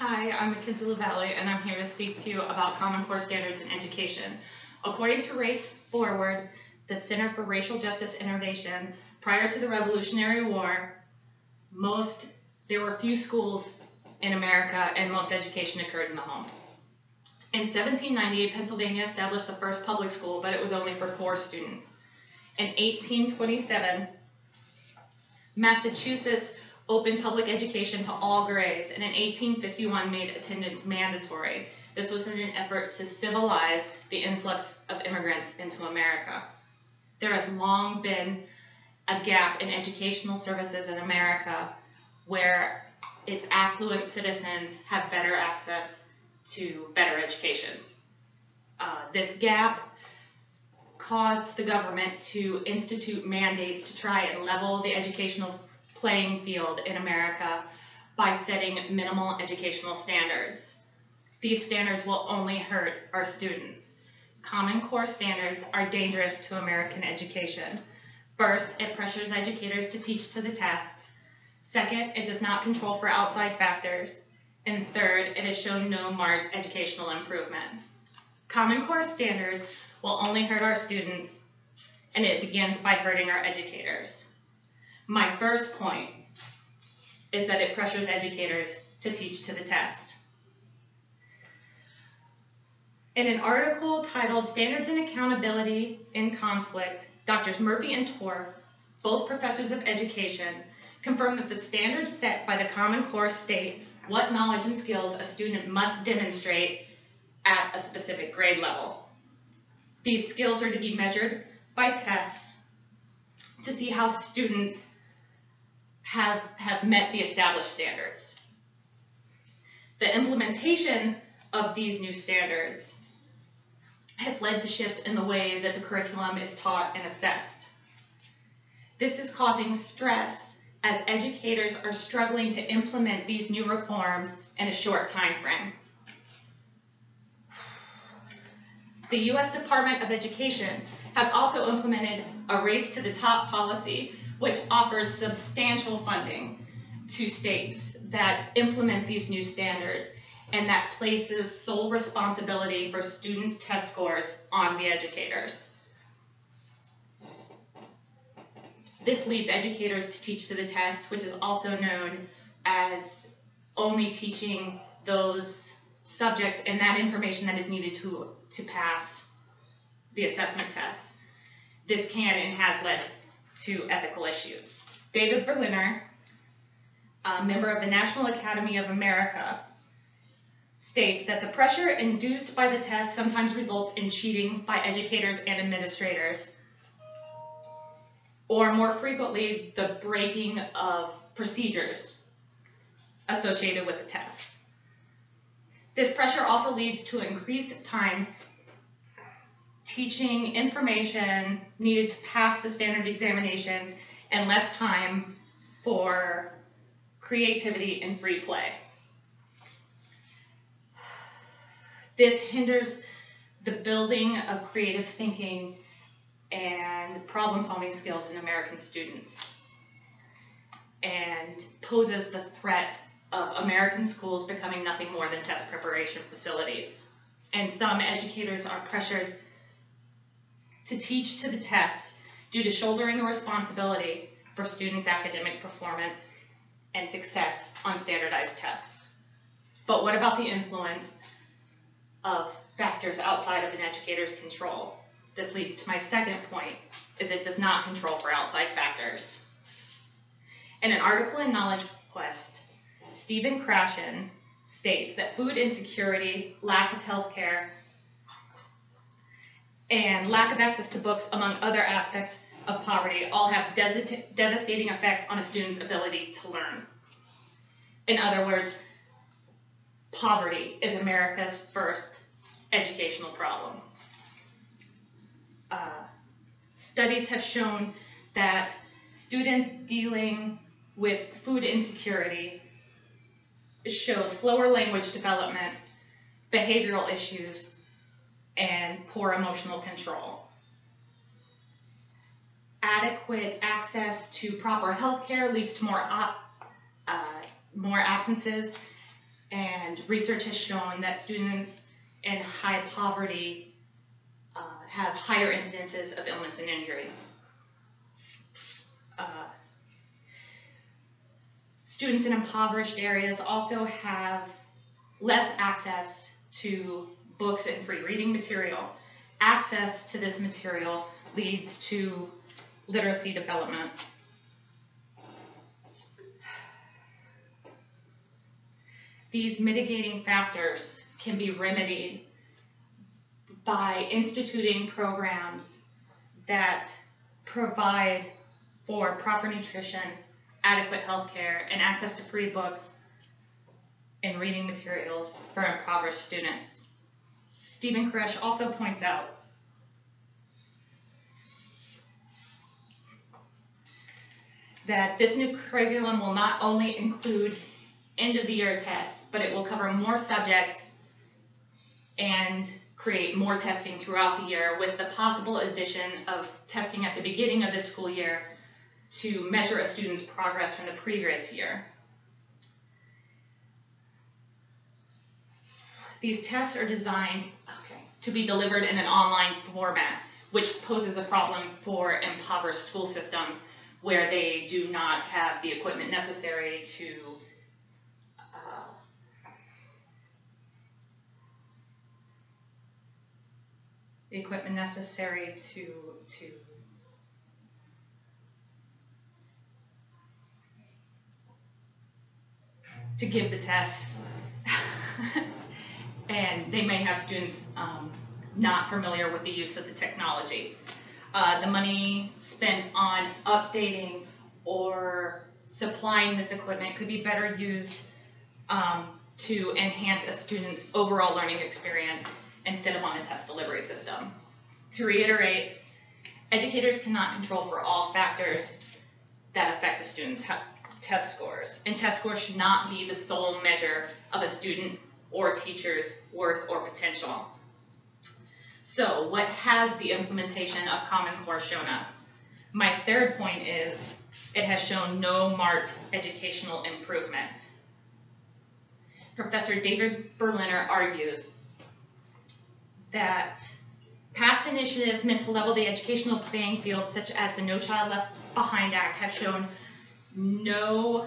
Hi, I'm Mackenzie Lavallee, and I'm here to speak to you about Common Core standards in education. According to Race Forward, the Center for Racial Justice Innovation, prior to the Revolutionary War, there were few schools in America, and most education occurred in the home. In 1798, Pennsylvania established the first public school, but it was only for poor students. In 1827, Massachusetts opened public education to all grades, and in 1851 made attendance mandatory. This was in an effort to civilize the influx of immigrants into America. There has long been a gap in educational services in America where its affluent citizens have better access to better education. This gap caused the government to institute mandates to try and level the educational playing field in America by setting minimal educational standards. These standards will only hurt our students. Common Core standards are dangerous to American education. First, it pressures educators to teach to the test. Second, it does not control for outside factors. And third, it has shown no marked educational improvement. Common Core standards will only hurt our students, and it begins by hurting our educators. My first point is that it pressures educators to teach to the test. In an article titled Standards and Accountability in Conflict, Drs. Murphy and Torr, both professors of education, confirmed that the standards set by the Common Core state what knowledge and skills a student must demonstrate at a specific grade level. These skills are to be measured by tests to see how students have met the established standards. The implementation of these new standards has led to shifts in the way that the curriculum is taught and assessed. This is causing stress as educators are struggling to implement these new reforms in a short time frame. The U.S. Department of Education has also implemented a Race to the Top policy, which offers substantial funding to states that implement these new standards and that places sole responsibility for students' test scores on the educators. This leads educators to teach to the test, which is also known as only teaching those subjects and that information that is needed to pass the assessment tests. This can and has led to ethical issues. David Berliner, a member of the National Academy of America, states that the pressure induced by the test sometimes results in cheating by educators and administrators, or more frequently, the breaking of procedures associated with the tests. This pressure also leads to increased time teaching information needed to pass the standard examinations and less time for creativity and free play. This hinders the building of creative thinking and problem-solving skills in American students and poses the threat of American schools becoming nothing more than test preparation facilities. And some educators are pressured to teach to the test due to shouldering the responsibility for students' academic performance and success on standardized tests. But what about the influence of factors outside of an educator's control? This leads to my second point, is it does not control for outside factors. In an article in Knowledge Quest, Stephen Krashen states that food insecurity, lack of health care, and lack of access to books, among other aspects of poverty, all have devastating effects on a student's ability to learn. In other words, poverty is America's first educational problem. Studies have shown that students dealing with food insecurity show slower language development, behavioral issues, and poor emotional control. Adequate access to proper health care leads to more absences And research has shown that students in high poverty have higher incidences of illness and injury. Students in impoverished areas also have less access to books and free reading material. Access to this material leads to literacy development. These mitigating factors can be remedied by instituting programs that provide for proper nutrition, adequate health care, and access to free books and reading materials for impoverished students. Stephen Koresh also points out that this new curriculum will not only include end-of-the-year tests, but it will cover more subjects and create more testing throughout the year, with the possible addition of testing at the beginning of the school year to measure a student's progress from the previous year. These tests are designed to be delivered in an online format, which poses a problem for impoverished school systems where they do not have the equipment necessary to to give the tests. And they may have students not familiar with the use of the technology. The money spent on updating or supplying this equipment could be better used to enhance a student's overall learning experience instead of on a test delivery system. To reiterate, educators cannot control for all factors that affect a student's test scores, and test scores should not be the sole measure of a student or teacher's worth or potential. So what has the implementation of Common Core shown us? My third point is it has shown no marked educational improvement. Professor David Berliner argues that past initiatives meant to level the educational playing field, such as the No Child Left Behind Act, have shown no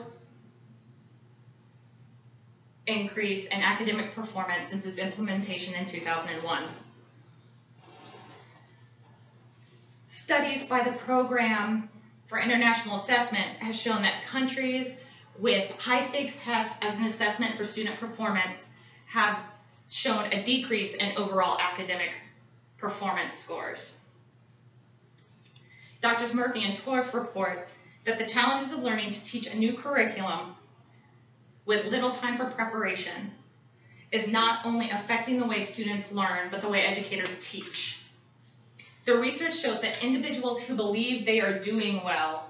increase in academic performance since its implementation in 2001. Studies by the Program for International Assessment have shown that countries with high-stakes tests as an assessment for student performance have shown a decrease in overall academic performance scores. Drs. Murphy and Torf report that the challenges of learning to teach a new curriculum with little time for preparation is not only affecting the way students learn, but the way educators teach. The research shows that individuals who believe they are doing well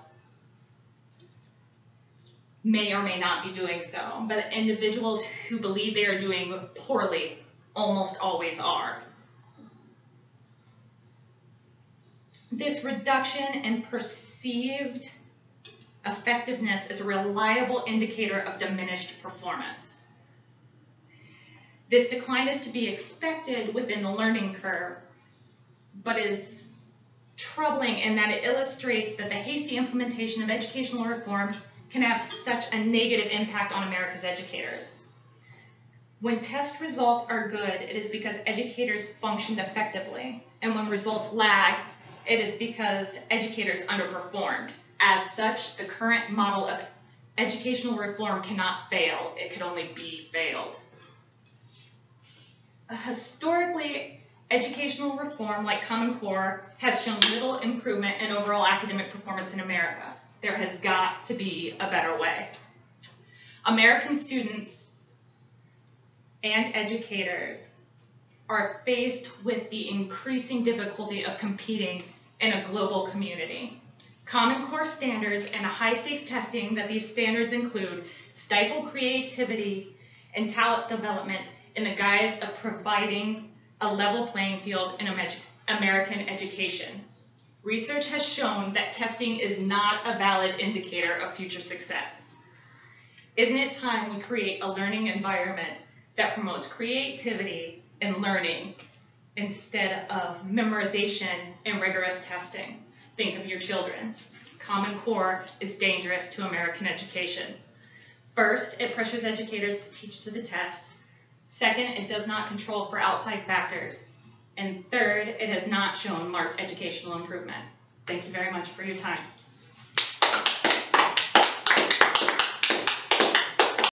may or may not be doing so, but individuals who believe they are doing poorly almost always are. This reduction in perceived effectiveness is a reliable indicator of diminished performance. This decline is to be expected within the learning curve, but is troubling in that it illustrates that the hasty implementation of educational reforms can have such a negative impact on America's educators. When test results are good, it is because educators functioned effectively, and when results lag, it is because educators underperformed. As such, the current model of educational reform cannot fail. It could only be failed. Historically, educational reform, like Common Core, has shown little improvement in overall academic performance in America. There has got to be a better way. American students and educators are faced with the increasing difficulty of competing in a global community. Common Core standards and high-stakes testing that these standards include stifle creativity and talent development in the guise of providing a level playing field in American education. Research has shown that testing is not a valid indicator of future success. Isn't it time we create a learning environment that promotes creativity and learning instead of memorization and rigorous testing? Think of your children. Common Core is dangerous to American education. First, it pressures educators to teach to the test. Second, it does not control for outside factors. And third, it has not shown marked educational improvement. Thank you very much for your time.